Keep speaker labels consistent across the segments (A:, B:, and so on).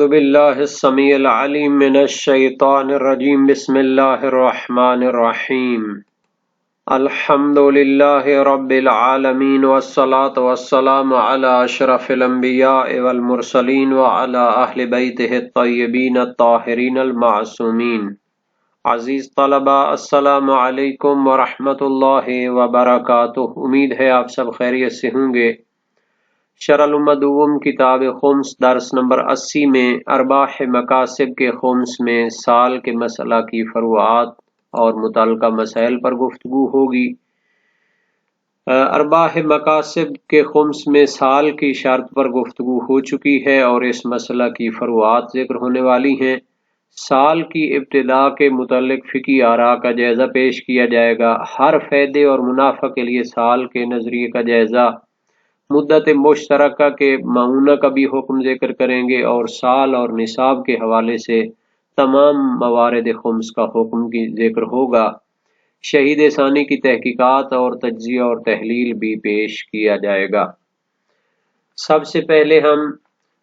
A: باللہ السمیع العلیم من الشیطان الرجیم بسم اللہ الرحمن الرحیم الحمد للہ رب العالمین والصلاة والسلام علی اشرف الانبیاء والمرسلین وعلی اہل بیتہ الطیبین الطاہرین المعصومین۔ عزیز طلبہ، السلام علیکم ورحمۃ اللہ وبرکاتہ۔ امید ہے آپ سب خیریت سے ہوں گے۔ شرح المدوم کتاب خمس درس نمبر 80 میں ارباح مکاسب کے خمس میں سال کے مسئلہ کی فروعات اور متعلقہ مسائل پر گفتگو ہوگی۔ ارباح مکاسب کے خمس میں سال کی شرط پر گفتگو ہو چکی ہے اور اس مسئلہ کی فروعات ذکر ہونے والی ہیں۔ سال کی ابتدا کے متعلق فقہی آراء کا جائزہ پیش کیا جائے گا۔ ہر فائدے اور منافع کے لیے سال کے نظریے کا جائزہ، مدت مشترکہ کے معونہ کا بھی حکم ذکر کریں گے اور سال اور نصاب کے حوالے سے تمام موارد خمس کا حکم کی ذکر ہوگا۔ شہید ثانی کی تحقیقات اور تجزیہ اور تحلیل بھی پیش کیا جائے گا۔ سب سے پہلے ہم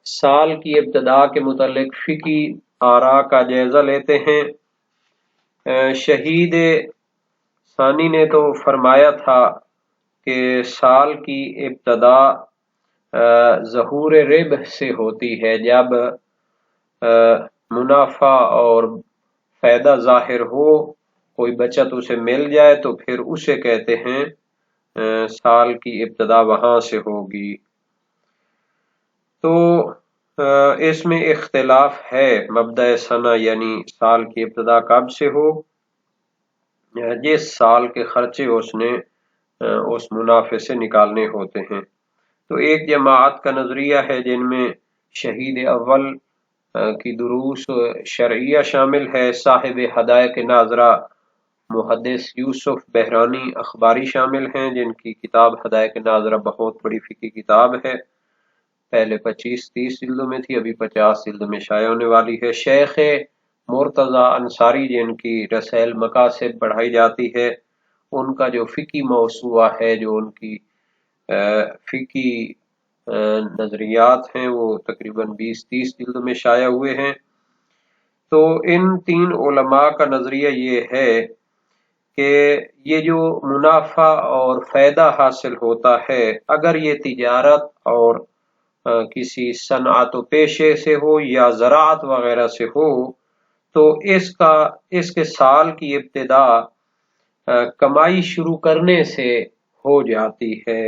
A: سال کی ابتدا کے متعلق فقہی آراء کا جائزہ لیتے ہیں۔ شہید ثانی نے تو فرمایا تھا کہ سال کی ابتدا ظہور ربح سے ہوتی ہے، جب منافع اور فائدہ ظاہر ہو، کوئی بچت اسے مل جائے تو پھر اسے کہتے ہیں سال کی ابتدا وہاں سے ہوگی۔ تو اس میں اختلاف ہے مبدأ سنہ، یعنی سال کی ابتدا کب سے ہو، جس سال کے خرچے اس نے اس منافع سے نکالنے ہوتے ہیں۔ تو ایک جماعت کا نظریہ ہے جن میں شہید اول کی دروس شرعیہ شامل ہے، صاحب حدائق ناظرہ محدث یوسف بحرانی اخباری شامل ہیں، جن کی کتاب حدائق ناظرہ بہت بڑی فقہی کتاب ہے، پہلے 25-30 جلدوں میں تھی، ابھی 50 جلدوں میں شائع ہونے والی ہے۔ شیخ مرتضی انصاری جن کی رسائل مقاصد پڑھائی جاتی ہے، ان کا جو فقہی موسوعہ ہے، جو ان کی فقہی نظریات ہیں، وہ تقریباً 20-30 جلدوں میں شائع ہوئے ہیں۔ تو ان تین علماء کا نظریہ یہ ہے کہ یہ جو منافع اور فائدہ حاصل ہوتا ہے، اگر یہ تجارت اور کسی صنعت و پیشے سے ہو یا زراعت وغیرہ سے ہو، تو اس کے سال کی ابتدا کمائی شروع کرنے سے ہو جاتی ہے،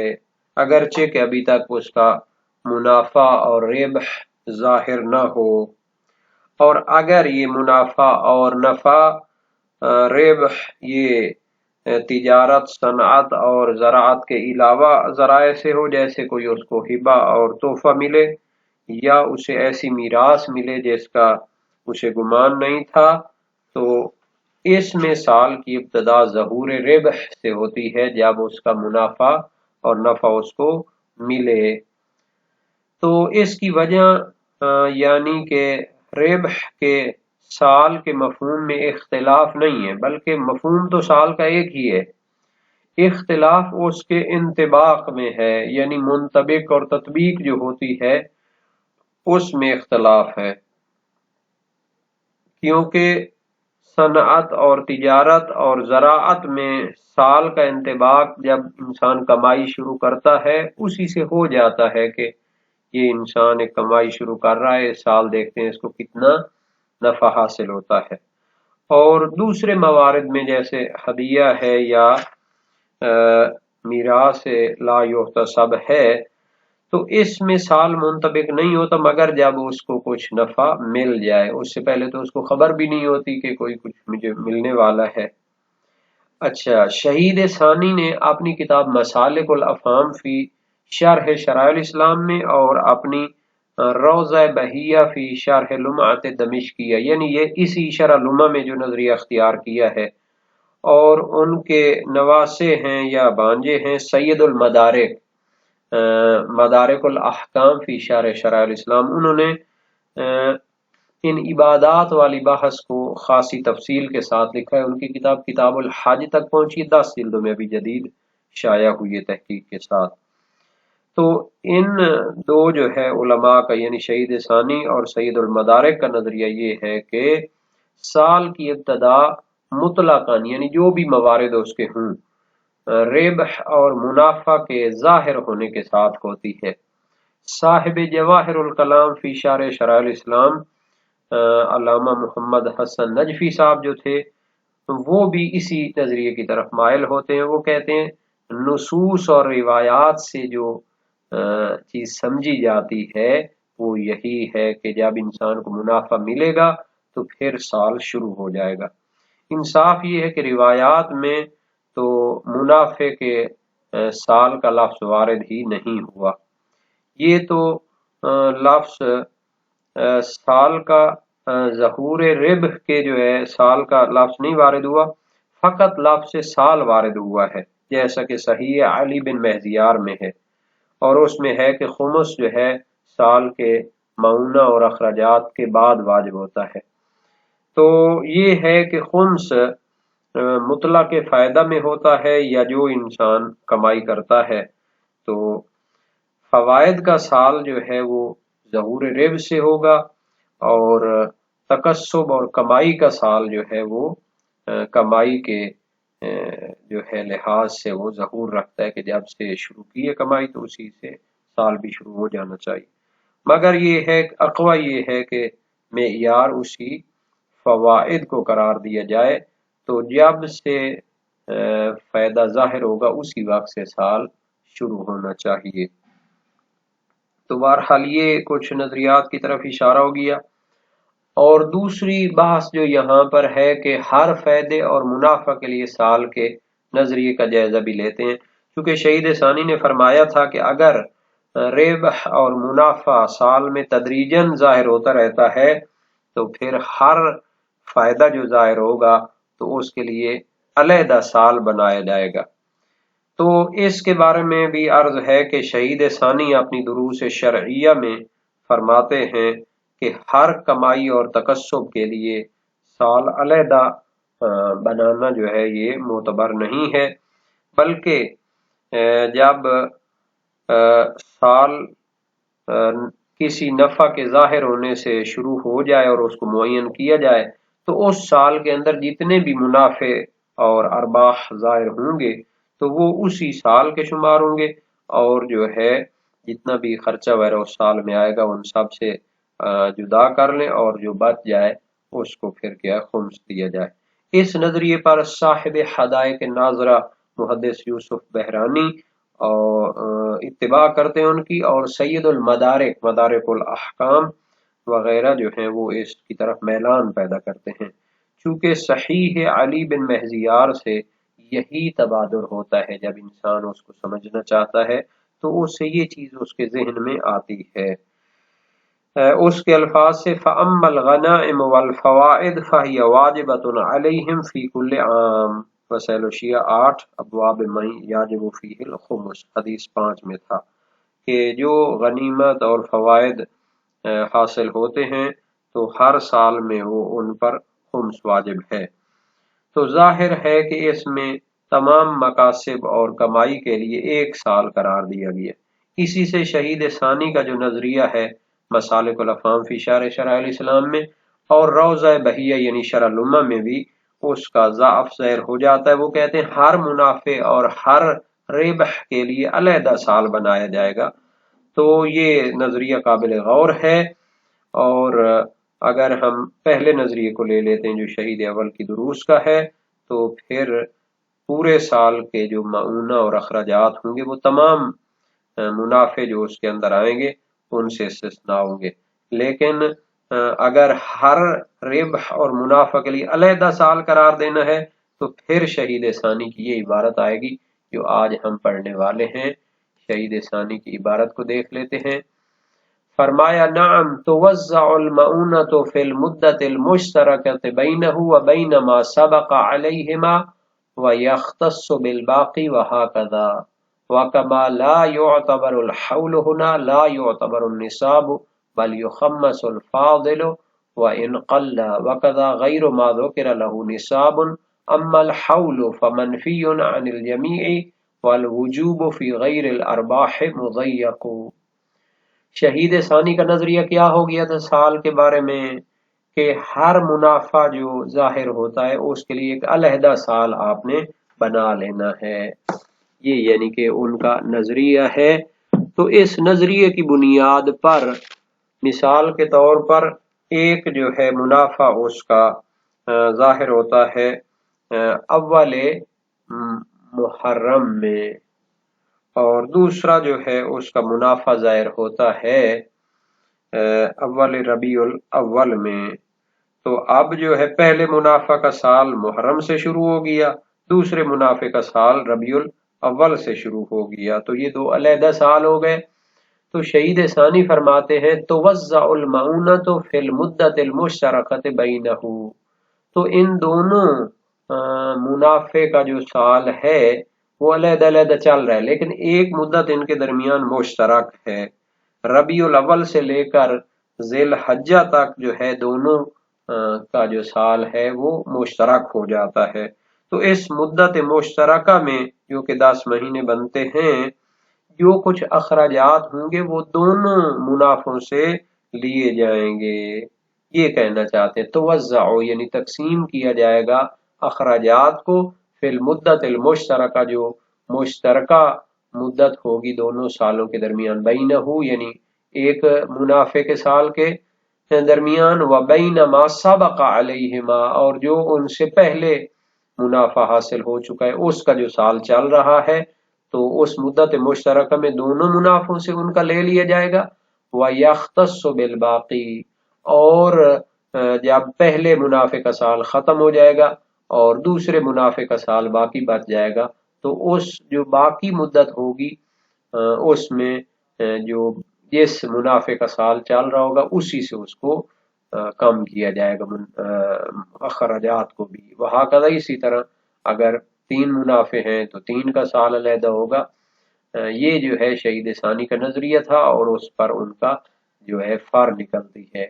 A: اگرچہ کہ ابھی تک اس کا منافع اور ربح ظاہر نہ ہو۔ اور اگر یہ منافع اور نفع ربح یہ تجارت، صنعت اور زراعت کے علاوہ ذرائع سے ہو، جیسے کوئی اس کو ہبہ اور تحفہ ملے یا اسے ایسی میراث ملے جس کا اسے گمان نہیں تھا، تو اس میں سال کی ابتدا ظہور ربح سے ہوتی ہے، جب اس کا منافع اور نفع اس کو ملے۔ تو اس کی وجہ یعنی کہ ربح کے سال کے مفہوم میں اختلاف نہیں ہے، بلکہ مفہوم تو سال کا ایک ہی ہے، اختلاف اس کے انطباق میں ہے، یعنی منطبق اور تطبیق جو ہوتی ہے اس میں اختلاف ہے، کیونکہ صنعت اور تجارت اور زراعت میں سال کا انطباق جب انسان کمائی شروع کرتا ہے اسی سے ہو جاتا ہے کہ یہ انسان ایک کمائی شروع کر رہا ہے، سال دیکھتے ہیں اس کو کتنا نفع حاصل ہوتا ہے۔ اور دوسرے موارد میں جیسے ہدیہ ہے یا میراث لا یحتسب ہے، تو اس میں سال منطبق نہیں ہوتا مگر جب اس کو کچھ نفع مل جائے، اس سے پہلے تو اس کو خبر بھی نہیں ہوتی کہ کوئی کچھ مجھے ملنے والا ہے۔ اچھا، شہید ثانی نے اپنی کتاب مسالک الافہام فی شرح شرائع الاسلام میں اور اپنی روضہ بہیہ فی شرح لمعۃ دمشقیہ، یعنی یہ اسی شرح لمعہ میں جو نظریہ اختیار کیا ہے، اور ان کے نواسے ہیں یا بانجے ہیں سید المدارک، مدارک الاحکام فی شرح شرائع الاسلام، انہوں نے ان عبادات والی بحث کو خاصی تفصیل کے ساتھ لکھا ہے۔ ان کی کتاب کتاب الحج تک پہنچی، 10 جلدوں میں ابھی جدید شائع ہوئی ہے تحقیق کے ساتھ۔ تو ان دو جو ہے علماء کا یعنی شہید ثانی اور سید المدارک کا نظریہ یہ ہے کہ سال کی ابتدا مطلقاً یعنی جو بھی موارد اس کے ہوں ربح اور منافع کے ظاہر ہونے کے ساتھ ہوتی ہے۔ صاحب جواہر الکلام فی شرح شرائع الاسلام علامہ محمد حسن نجفی صاحب جو تھے وہ بھی اسی نظریے کی طرف مائل ہوتے ہیں۔ وہ کہتے ہیں نصوص اور روایات سے جو چیز سمجھی جاتی ہے وہ یہی ہے کہ جب انسان کو منافع ملے گا تو پھر سال شروع ہو جائے گا۔ انصاف یہ ہے کہ روایات میں تو منافع کے سال کا لفظ وارد ہی نہیں ہوا۔ یہ تو لفظ سال کا ظہور ربح کے جو ہے سال کا لفظ نہیں وارد ہوا، فقط لفظ سال وارد ہوا ہے، جیسا کہ صحیح علی بن مہزیار میں ہے، اور اس میں ہے کہ خمس جو ہے سال کے معونہ اور اخراجات کے بعد واجب ہوتا ہے۔ تو یہ ہے کہ خمس مطلق کے فائدہ میں ہوتا ہے یا جو انسان کمائی کرتا ہے، تو فوائد کا سال جو ہے وہ ظہور ربح سے ہوگا، اور تکسب اور کمائی کا سال جو ہے وہ کمائی کے جو ہے لحاظ سے وہ ظہور رکھتا ہے کہ جب سے شروع کی ہے کمائی تو اسی سے سال بھی شروع ہو جانا چاہیے۔ مگر یہ ہے اقوی یہ ہے کہ معیار اسی فوائد کو قرار دیا جائے، تو جب سے فائدہ ظاہر ہوگا اسی وقت سے سال شروع ہونا چاہیے۔ تو بہرحال یہ کچھ نظریات کی طرف اشارہ ہو گیا، اور دوسری بحث جو یہاں پر ہے کہ ہر فائدے اور منافع کے لیے سال کے نظریے کا جائزہ بھی لیتے ہیں، کیونکہ شہید ثانی نے فرمایا تھا کہ اگر ربح اور منافع سال میں تدریجاً ظاہر ہوتا رہتا ہے تو پھر ہر فائدہ جو ظاہر ہوگا تو اس کے لیے علیحدہ سال بنایا جائے گا۔ تو اس کے بارے میں بھی عرض ہے کہ شہید ثانی اپنی دروس شرعیہ میں فرماتے ہیں کہ ہر کمائی اور تکسب کے لیے سال علیحدہ بنانا جو ہے یہ معتبر نہیں ہے، بلکہ جب سال کسی نفع کے ظاہر ہونے سے شروع ہو جائے اور اس کو معین کیا جائے تو اس سال کے اندر جتنے بھی منافع اور ارباح ظاہر ہوں گے تو وہ اسی سال کے شمار ہوں گے، اور جو ہے جتنا بھی خرچہ وغیرہ اس سال میں آئے گا ان سب سے جدا کر لیں، اور جو بچ جائے اس کو پھر کیا خمس دیا جائے۔ اس نظریے پر صاحب حدائق ناظرہ محدث یوسف بحرانی اور اتباع کرتے ہیں ان کی، اور سید المدارک مدارک الاحکام وغیرہ جو ہیں وہ اس کی طرف میلان پیدا کرتے ہیں، چونکہ صحیح علی بن مہزیار سے یہی تبادر ہوتا ہے، جب انسان اس کو سمجھنا چاہتا ہے تو اس سے یہ چیز اس کے ذہن میں آتی ہے۔ اس کے الفاظ سے فَأَمَّا الْغَنَائِمُ وَالْفَوَائِدُ فَهِيَ وَاجِبَةٌ عَلَيْهِمْ فِي كُلِّ عَامٍ، وسائل الشیعہ 8 ابواب من یاجب فیہ الخمس، حدیث 5 میں تھا کہ جو غنیمت اور فوائد حاصل ہوتے ہیں تو ہر سال میں وہ ان پر خمس واجب ہے۔ تو ظاہر ہے کہ اس میں تمام مقاصد اور کمائی کے لیے ایک سال قرار دیا گیا۔ اسی سے شہید ثانی کا جو نظریہ ہے مسالک الافہام فی شرح شرائع الاسلام میں اور روضہ بہیہ یعنی شرح الامہ میں بھی اس کا ضعف ظاہر ہو جاتا ہے۔ وہ کہتے ہیں ہر منافع اور ہر ربح کے لیے علیحدہ سال بنایا جائے گا۔ تو یہ نظریہ قابل غور ہے، اور اگر ہم پہلے نظریے کو لے لیتے ہیں جو شہید اول کی دروس کا ہے تو پھر پورے سال کے جو معونہ اور اخراجات ہوں گے وہ تمام منافع جو اس کے اندر آئیں گے ان سے استثناء ہوں گے، لیکن اگر ہر ربح اور منافع کے لیے علیحدہ سال قرار دینا ہے تو پھر شہید ثانی کی یہ عبارت آئے گی جو آج ہم پڑھنے والے ہیں۔ شہید ثانی کی عبارت کو دیکھ لیتے ہیں۔ فرمایا نعم توزع المعونۃ فی المدۃ المشترکۃ بینہ وبین ما سبق علیہما ویختص بالباقی وہکذا، وکما لا يعتبر الحول هنا لا يعتبر النصاب بل يخمس الفاضل وإن قل، وكذا غير ما ذكر له نصاب، أما الحول فمنفي عن الجميع والوجوب فی غیر الارباح مضیق۔ شہید ثانی کا نظریہ کیا ہو گیا تھا سال کے بارے میں کہ ہر منافع جو ظاہر ہوتا ہے اس کے لیے ایک علیحدہ سال آپ نے بنا لینا ہے، یہ یعنی کہ ان کا نظریہ ہے۔ تو اس نظریے کی بنیاد پر مثال کے طور پر ایک جو ہے منافع اس کا ظاہر ہوتا ہے اول محرم میں، اور دوسرا جو ہے اس کا منافع ظاہر ہوتا ہے اول ربیع الاول میں۔ تو اب جو ہے پہلے منافع کا سال محرم سے شروع ہو گیا، دوسرے منافع کا سال ربیع الاول سے شروع ہو گیا، تو یہ دو علیحدہ سال ہو گئے۔ تو شہید ثانی فرماتے ہیں توزع المعونۃ فی المدۃ المشترکۃ بینہ، تو ان دونوں منافع کا جو سال ہے وہ علیحدہ علیحدہ چل رہا ہے، لیکن ایک مدت ان کے درمیان مشترک ہے۔ ربیع الاول سے لے کر ذی الحجہ تک جو ہے دونوں کا جو سال ہے وہ مشترک ہو جاتا ہے۔ تو اس مدت مشترکہ میں جو کہ 10 مہینے بنتے ہیں، جو کچھ اخراجات ہوں گے وہ دونوں منافعوں سے لیے جائیں گے، یہ کہنا چاہتے ہیں۔ توزع یعنی تقسیم کیا جائے گا اخراجات کو فی المدت المشترکہ، جو مشترکہ مدت ہوگی دونوں سالوں کے درمیان، بینہ یعنی ایک منافع کے سال کے درمیان، و بین ما سبق علیہما، اور جو ان سے پہلے منافع حاصل ہو چکا ہے اس کا جو سال چل رہا ہے، تو اس مدت مشترکہ میں دونوں منافعوں سے ان کا لے لیا جائے گا۔ وَيَخْتَصُّ بِالْبَاقِي، اور جب پہلے منافع کا سال ختم ہو جائے گا اور دوسرے منافع کا سال باقی بچ جائے گا، تو اس جو باقی مدت ہوگی اس میں جو جس منافع کا سال چل رہا ہوگا اسی سے اس کو کم کیا جائے گا اخراجات کو بھی۔ وہاں اسی طرح اگر 3 منافع ہیں تو 3 کا سال علیحدہ ہوگا۔ یہ جو ہے شہید ثانی کا نظریہ تھا، اور اس پر ان کا جو ہے فر نکلتی ہے۔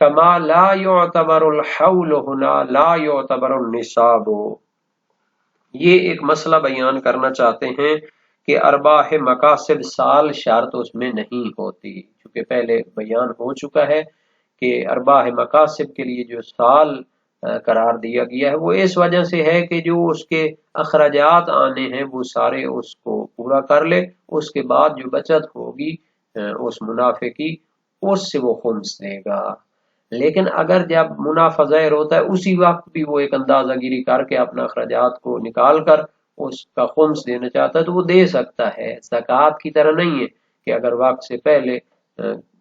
A: کما لا يعتبر الحول ہنا لا يعتبر النصاب، یہ ایک مسئلہ بیان کرنا چاہتے ہیں کہ ارباح مقاصد سال شرط اس میں نہیں ہوتی، چونکہ پہلے بیان ہو چکا ہے کہ ارباح مقاصد کے لیے جو سال قرار دیا گیا ہے وہ اس وجہ سے ہے کہ جو اس کے اخراجات آنے ہیں وہ سارے اس کو پورا کر لے، اس کے بعد جو بچت ہوگی اس منافع کی اس سے وہ خمس دے گا۔ لیکن اگر جب منافع ظاہر ہوتا ہے اسی وقت بھی وہ ایک اندازہ گیری کر کے اپنا اخراجات کو نکال کر اس کا خمس دینا چاہتا ہے تو وہ دے سکتا ہے، زکوٰۃ کی طرح نہیں ہے کہ اگر وقت سے پہلے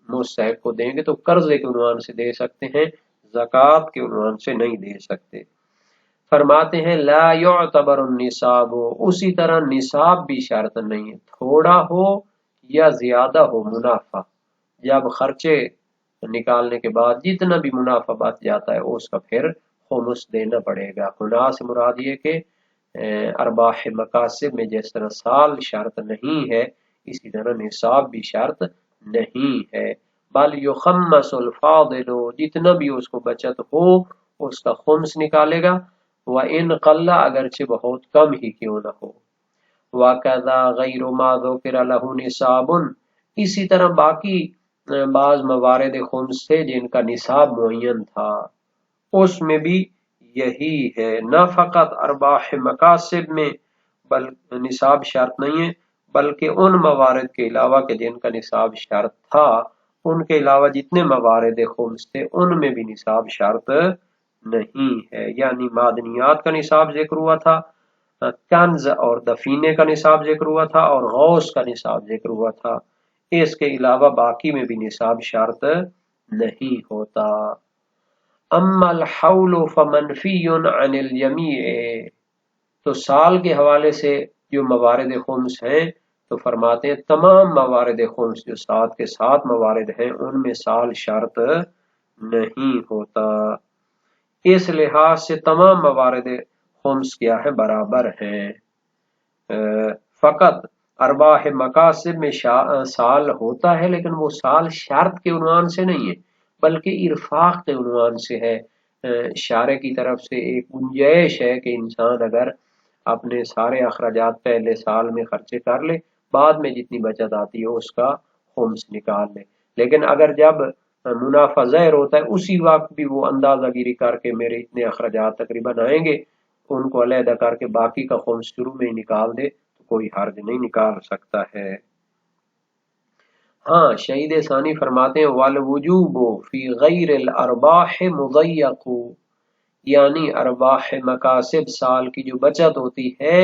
A: مستحق کو دیں گے تو قرضے کے عنوان سے دے سکتے ہیں، زکوٰۃ کے عنوان سے نہیں دے سکتے۔ فرماتے ہیں لا يعتبر النصاب، اسی طرح نصاب بھی شرط نہیں ہے، تھوڑا ہو یا زیادہ ہو منافع، جب خرچے نکالنے کے بعد جتنا بھی منافع بچ جاتا ہے اس کا پھر خمس دینا پڑے گا۔ خنا سے مراد یہ کہ ارباح مقاصد میں جس طرح سال شرط نہیں ہے اسی طرح نصاب بھی شرط نہیں ہے، بل یخمس الفاضل، جتنا بھی اس کو بچت ہو اس کا خمس نکالے گا، وَإِنْ قَلَّ، اگرچہ بہت کم ہی کیوں نہ ہو، وَكَذَا غَيْرُ مَا ذُكِرَ لَهُ نِصَابٌ، اسی طرح باقی بعض موارد خمس سے جن کا نصاب معین تھا اس میں بھی یہی ہے، نہ فقط ارباح مقاصد میں نصاب شرط نہیں ہے بلکہ ان موارد کے علاوہ کہ جن کا نصاب شرط تھا ان کے علاوہ جتنے موارد خمس تھے ان میں بھی نصاب شرط نہیں ہے، یعنی معدنیات کا نصاب ذکر ہوا تھا، کنز اور دفینے کا نصاب ذکر ہوا تھا، اور غوث کا نصاب ذکر ہوا تھا، اس کے علاوہ باقی میں بھی نصاب شرط نہیں ہوتا۔ اما الحول فمنفی عن الجمیع، تو سال کے حوالے سے جو موارد خمس ہیں تو فرماتے ہیں تمام موارد خمس جو 7 کے 7 موارد ہیں ان میں سال شرط نہیں ہوتا، اس لحاظ سے تمام موارد خمس کیا ہے برابر ہیں، فقط ارباح مقاصد میں سال ہوتا ہے لیکن وہ سال شرط کے عنوان سے نہیں ہے بلکہ ارفاق کے عنوان سے ہے، شارع کی طرف سے ایک گنجائش ہے کہ انسان اگر اپنے سارے اخراجات پہلے سال میں خرچے کر لے، بعد میں جتنی بچت آتی ہے اس کا خمس نکال لے۔ لیکن اگر جب منافع ظاہر ہوتا ہے اسی وقت بھی وہ اندازہ گیری کر کے میرے اتنے اخراجات تقریباً آئیں گے، ان کو علیحدہ کر کے باقی کا خمس شروع میں ہی نکال دے تو کوئی حرج نہیں، نکال سکتا ہے۔ ہاں، شہید ثانی فرماتے ہیں وَالْوُجُوبُ فِي غَيْرِ الْأَرْبَاحِ مُضَيَّقُ، یعنی ارباح مکاسب سال کی جو بچت ہوتی ہے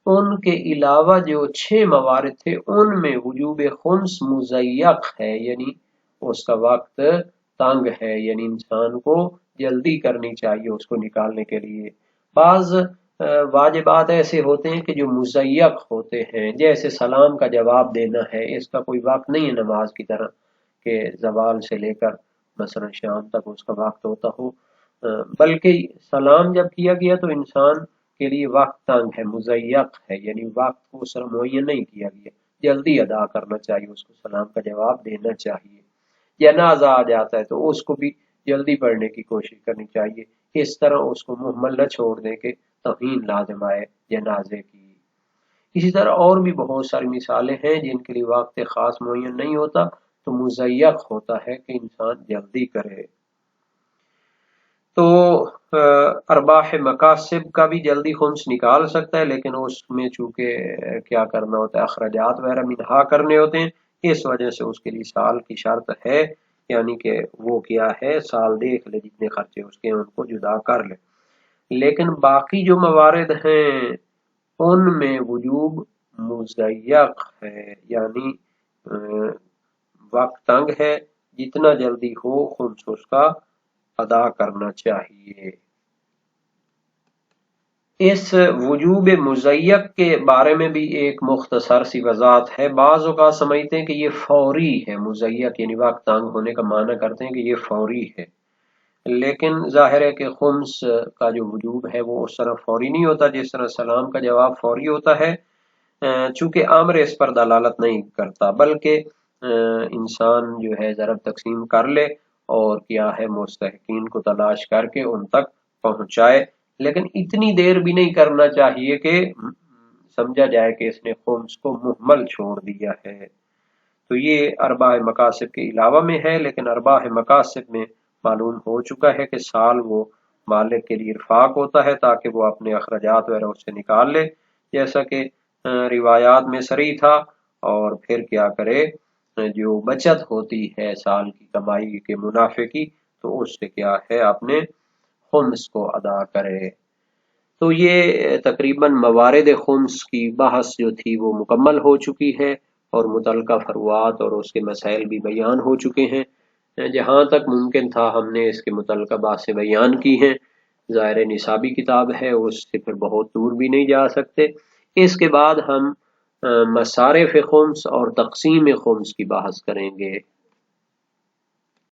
A: ان کے علاوہ جو 6 موارد تھے ان میں وجوب خمس مضیق ہے، یعنی اس کا وقت تنگ ہے، یعنی انسان کو جلدی کرنی چاہیے اس کو نکالنے کے لیے۔ بعض واجبات ایسے ہوتے ہیں کہ جو مضیق ہوتے ہیں، جیسے سلام کا جواب دینا ہے، اس کا کوئی وقت نہیں ہے نماز کی طرح کہ زوال سے لے کر مثلا شام تک اس کا وقت ہوتا ہو، بلکہ سلام جب کیا گیا تو انسان کے لیے وقت تنگ ہے، مضیق ہے، یعنی وقت کو اس طرح معین نہیں کیا گیا، جلدی ادا کرنا چاہیے، اس کو سلام کا جواب دینا چاہیے۔ جنازہ آ جاتا ہے تو اس کو بھی جلدی پڑھنے کی کوشش کرنی چاہیے، اس طرح اس کو مہمل نہ چھوڑ دیں کہ توہین لازم آئے جنازے کی۔ اسی طرح اور بھی بہت ساری مثالیں ہیں جن کے لیے وقت خاص معین نہیں ہوتا تو مضیق ہوتا ہے کہ انسان جلدی کرے۔ تو ارباح مکاسب کا بھی جلدی خمس نکال سکتا ہے، لیکن اس میں چونکہ کیا کرنا ہوتا ہے، اخراجات وغیرہ منہا کرنے ہوتے ہیں، اس وجہ سے اس کے لیے سال کی شرط ہے، یعنی کہ وہ کیا ہے، سال دیکھ لے جتنے خرچے اس کے ان کو جدا کر لے۔ لیکن باقی جو موارد ہیں ان میں وجوب مضیق ہے، یعنی وقت تنگ ہے، جتنا جلدی ہو خمس اس کا ادا کرنا چاہیے۔ اس وجوب مضیق کے بارے میں بھی ایک مختصر سی وضاحت ہے۔ بعض اوقات سمجھتے ہیں کہ یہ فوری ہے، مضیق یعنی وقت تنگ ہونے کا معنی کرتے ہیں کہ یہ فوری ہے، لیکن ظاہر ہے کہ خمس کا جو وجوب ہے وہ اس طرح فوری نہیں ہوتا جس طرح سلام کا جواب فوری ہوتا ہے، چونکہ امر اس پر دلالت نہیں کرتا، بلکہ انسان جو ہے ضرب تقسیم کر لے اور کیا ہے مستحقین کو تلاش کر کے ان تک پہنچائے، لیکن اتنی دیر بھی نہیں کرنا چاہیے کہ سمجھا جائے کہ اس نے خمس کو مہمل چھوڑ دیا ہے۔ تو یہ ارباح مقاصد کے علاوہ میں ہے، لیکن ارباح مقاصد میں معلوم ہو چکا ہے کہ سال وہ مالک کے لیے ارفاق ہوتا ہے تاکہ وہ اپنے اخراجات وغیرہ اس سے نکال لے، جیسا کہ روایات میں صریح تھا، اور پھر کیا کرے، جو بچت ہوتی ہے سال کی کمائی کے منافع کی تو اس سے کیا ہے اپنے خمس کو ادا کرے۔ تو یہ تقریباً موارد خمس کی بحث جو تھی وہ مکمل ہو چکی ہے، اور متعلقہ فروعات اور اس کے مسائل بھی بیان ہو چکے ہیں۔ جہاں تک ممکن تھا ہم نے اس کے متعلقہ باتیں بیان کی ہیں۔ ظاہر نصابی کتاب ہے، اس سے پھر بہت دور بھی نہیں جا سکتے۔ اس کے بعد ہم مصارف خمس اور تقسیم خمس کی بحث کریں گے۔